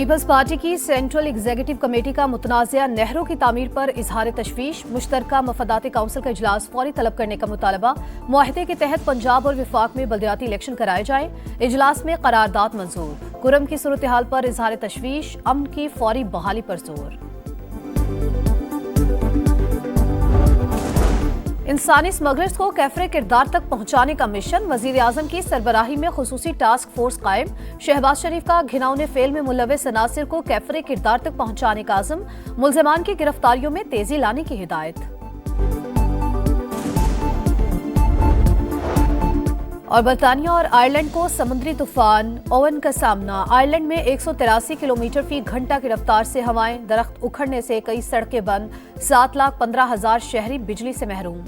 Peoples party کی central executive committee کا متنازعہ نہروں کی تعمیر پر اظہار تشویش، مشترکہ مفاداتی کونسل کا اجلاس فوری طلب کرنے کا مطالبہ، معاہدے کے تحت پنجاب اور وفاق میں بلدیاتی الیکشن کرائے جائیں، اجلاس میں قرارداد منظور، کرم کی صورتحال پر اظہار تشویش، امن کی فوری بحالی پر زور۔ انسانی اسمگلرز کو کیفر کردار تک پہنچانے کا مشن، وزیر اعظم کی سربراہی میں خصوصی ٹاسک فورس قائم، شہباز شریف کا گھناؤنے فعل میں ملوث عناصر کو کیفر کردار تک پہنچانے کا عزم، ملزمان کی گرفتاریوں میں تیزی لانے کی ہدایت۔ اور برطانیہ اور آئرلینڈ کو سمندری طوفان اوون کا سامنا، آئرلینڈ میں 183 کلومیٹر فی گھنٹہ کی رفتار سے ہوائیں، درخت اکھڑنے سے کئی سڑکیں بند، 7,15,000 شہری بجلی سے محروم۔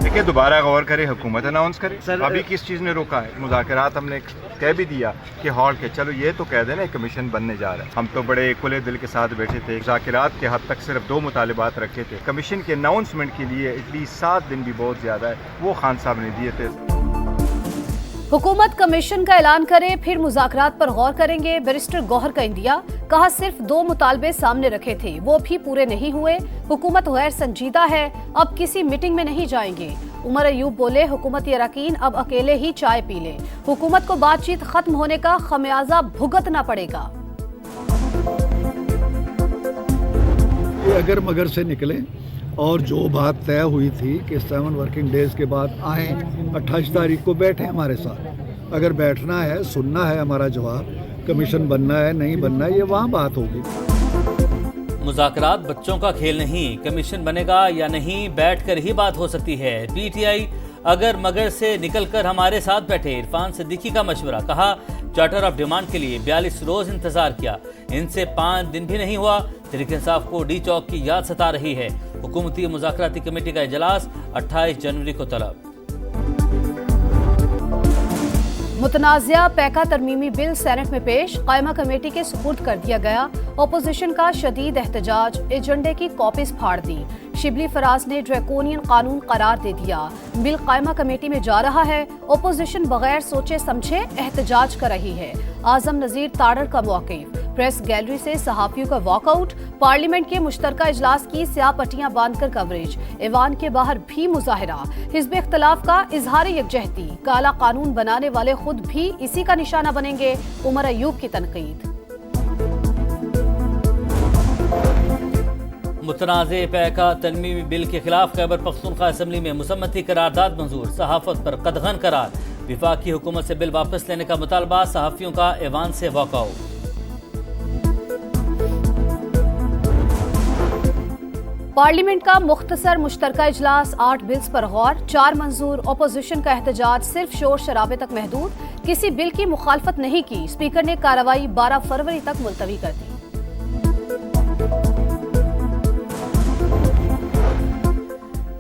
دیکھیں دوبارہ غور کرے، حکومت اناؤنس کرے۔ ابھی کس چیز نے روکا ہے؟ مذاکرات ہم نے کہہ بھی دیا کہ ہالٹ کے، چلو یہ تو کہہ دیں نا کمیشن بننے جا رہا ہے، ہم تو بڑے کھلے دل کے ساتھ بیٹھے تھے، مذاکرات کے حد تک صرف 2 مطالبات رکھے تھے، کمیشن کے اناؤنسمنٹ کے لیے ایٹ لیسٹ 7 دن بھی بہت زیادہ ہے، وہ خان صاحب نے دیے تھے۔ حکومت کمیشن کا اعلان کرے پھر مذاکرات پر غور کریں گے، بیرسٹر گوہر کا انڈیا، کہا صرف 2 مطالبے سامنے رکھے تھے، وہ بھی پورے نہیں ہوئے، حکومت غیر سنجیدہ ہے، اب کسی میٹنگ میں نہیں جائیں گے۔ عمر ایوب بولے حکومتی اراکین اب اکیلے ہی چائے پی لیں، حکومت کو بات چیت ختم ہونے کا خمیازہ بھگتنا پڑے گا۔ اگر مگر سے نکلیں اور جو بات طے ہوئی تھی کہ 7 ورکنگ ڈیز کے بعد آئیں، 28 تاریخ کو بیٹھیں ہمارے ساتھ، اگر بیٹھنا ہے، سننا ہے ہمارا جواب، کمیشن بننا ہے نہیں بننا ہے، یہ وہاں بات ہوگی۔ مذاکرات بچوں کا کھیل نہیں، کمیشن بنے گا یا نہیں بیٹھ کر ہی بات ہو سکتی ہے۔ پی ٹی آئی اگر مگر سے نکل کر ہمارے ساتھ بیٹھے، عرفان صدیقی کا مشورہ، کہا چارٹر آف ڈیمانڈ کے لیے 42 روز انتظار کیا، ان سے 5 دن بھی نہیں ہوا، تحریک انصاف کو ڈی چوک کی یاد ستا رہی ہے، حکومتی مذاکراتی کمیٹی کا اجلاس 28 جنوری کو طلب۔ متنازعہ پیکا ترمیمی بل سینٹ میں پیش، قائمہ کمیٹی کے سپرد کر دیا گیا، اپوزیشن کا شدید احتجاج، ایجنڈے کی کاپیز پھاڑ دی، شبلی فراز نے ڈریکونین قانون قرار دے دیا، بل قائمہ کمیٹی میں جا رہا ہے، اپوزیشن بغیر سوچے سمجھے احتجاج کر رہی ہے، اعظم نذیر تاڑر کا موقف، پریس گیلری سے صحافیوں کا واک آؤٹ، پارلیمنٹ کے مشترکہ اجلاس کی سیاہ پٹیاں باندھ کر کوریج، ایوان کے باہر بھی مظاہرہ، حزب اختلاف کا اظہار یکجہتی، کالا قانون بنانے والے خود بھی اسی کا نشانہ بنیں گے، عمر ایوب کی تنقید۔ متنازع پیکا ترمیمی بل کے خلاف خیبر پختونخوا اسمبلی میں مذمتی قرارداد منظور، صحافت پر قدغن قرار، وفاقی حکومت سے بل واپس لینے کا مطالبہ، صحافیوں کا ایوان سے واک آؤٹ۔ پارلیمنٹ کا مختصر مشترکہ اجلاس، 8 بلز پر غور، 4 منظور، اپوزیشن کا احتجاج صرف شور شرابے تک محدود، کسی بل کی مخالفت نہیں کی، اسپیکر نے کارروائی 12 فروری تک ملتوی کر دی۔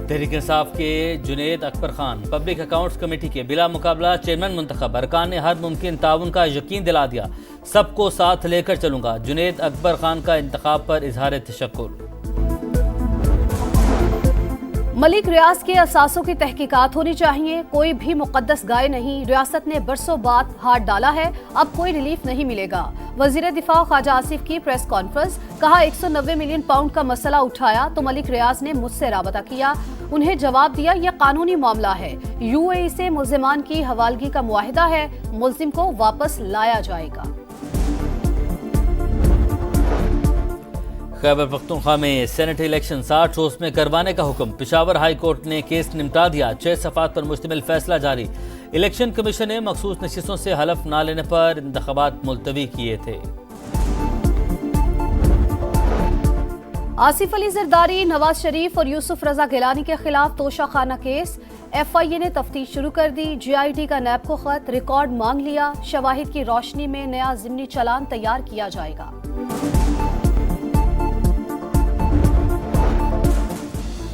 تحریک انصاف کے جنید اکبر خان پبلک اکاؤنٹس کمیٹی کے بلا مقابلہ چیئرمین منتخب، ارکان نے ہر ممکن تعاون کا یقین دلا دیا، سب کو ساتھ لے کر چلوں گا، جنید اکبر خان کا انتخاب پر اظہار تشکر۔ ملک ریاض کے اثاثوں کی تحقیقات ہونی چاہیے، کوئی بھی مقدس گائے نہیں، ریاست نے برسوں بعد ہاتھ ڈالا ہے، اب کوئی ریلیف نہیں ملے گا، وزیر دفاع خواجہ آصف کی پریس کانفرنس، کہا 190 ملین پاؤنڈ کا مسئلہ اٹھایا تو ملک ریاض نے مجھ سے رابطہ کیا، انہیں جواب دیا یہ قانونی معاملہ ہے، یو اے ای سے ملزمان کی حوالگی کا معاہدہ ہے، ملزم کو واپس لایا جائے گا۔ خیبر پختونخوا میں سینٹ الیکشن 60 روز میں کروانے کا حکم، پشاور ہائی کورٹ نے کیس نمٹا دیا، 6 صفحات پر مشتمل فیصلہ جاری، الیکشن کمیشن نے مخصوص نشستوں سے حلف نہ لینے پر انتخابات ملتوی کیے تھے۔ آصف علی زرداری، نواز شریف اور یوسف رضا گیلانی کے خلاف توشہ خانہ کیس، ایف آئی اے نے تفتیش شروع کر دی، جے آئی ٹی کا نیب کو خط، ریکارڈ مانگ لیا، شواہد کی روشنی میں نیا ضمنی چالان تیار کیا جائے گا۔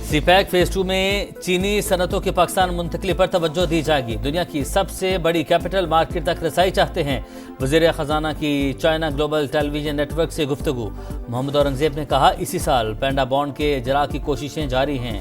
سی پیک فیز 2 میں چینی صنعتوں کی پاکستان منتقلی پر توجہ دی جائے گی، دنیا کی سب سے بڑی کیپٹل مارکیٹ تک رسائی چاہتے ہیں، وزیر خزانہ کی چائنا گلوبل ٹیلی ویژن نیٹ ورک سے گفتگو، محمد اورنگزیب نے کہا اسی سال پینڈا بانڈ کے اجراء کی کوششیں جاری ہیں۔